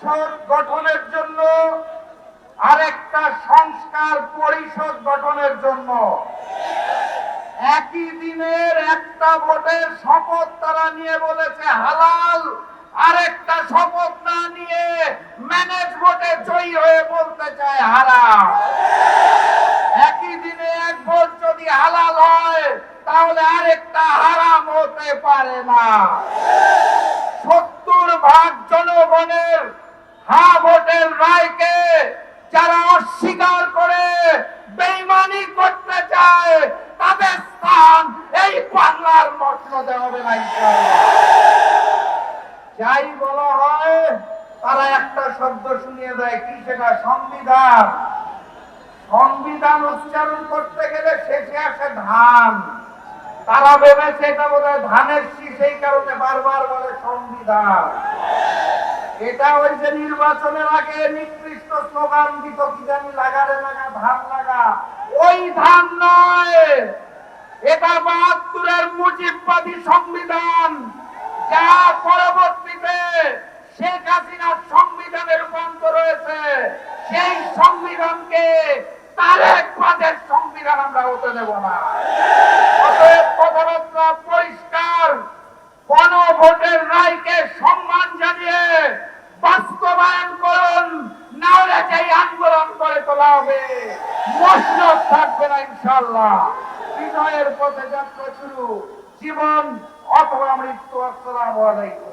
সংসদ গঠনের জন্য, আরেকটা সংস্কার পরিষদ গঠনের জন্য। একই দিনের একটা ভোটের শপথ তারা নিয়ে বলেছে হালাল, আরেকটা শপথ না নিয়ে ম্যানেজ ভোটে জয়ী হয়ে বলতে চায় হারাম। একই দিনে এক ভোট যদি হালাল হয় তাহলে আরেকটা হারাম হতে পারে না। 70% জনগণের হ্যাঁ ভোটের রায়কে যারা অস্বীকার করে বেঈমানি করতে চায় তাদের স্থান এই বাংলার মসনদে হবে না ইনশাআল্লাহ। যাই বলা হয় তারা একটা শব্দ শুনিয়ে দেয়, কি সেটা? সংবিধান। সংবিধান উচ্চারণ করতে গেলে শেষে আসে ধান। তারা ভেবেছে এটা বোধহয় ধানের শীষ, এই কারণে বারবার বলে সংবিধান। এটা ওই যে নির্বাচনের আগে নিকৃষ্ট স্লোগান দিত, কি জানি, লাগারে লাগা ধান লাগা, ওই ধান নয়। এটা ৭২-এর মুজিববাদী সংবিধান, যা পরবর্তীতে শেখ হাসিনার সংবিধানে রূপান্তর হয়েছে। সেই সংবিধানকে তারেকবাদের সংবিধান আমরা হতে দেব না। অতএব কথাবার্তা পরিষ্কার, গণভোটের রায়কে সম্মান জানিয়ে বাস্তবায়ন করুন, না হলে সেই আন্দোলন করে তোলা হবে, মসনদ থাকবে না ইনশাআল্লাহ। বিজয়ের পথে যাত্রা শুরু, জীবন অথবা মৃত্যু। আসসালামু আলাইকুম।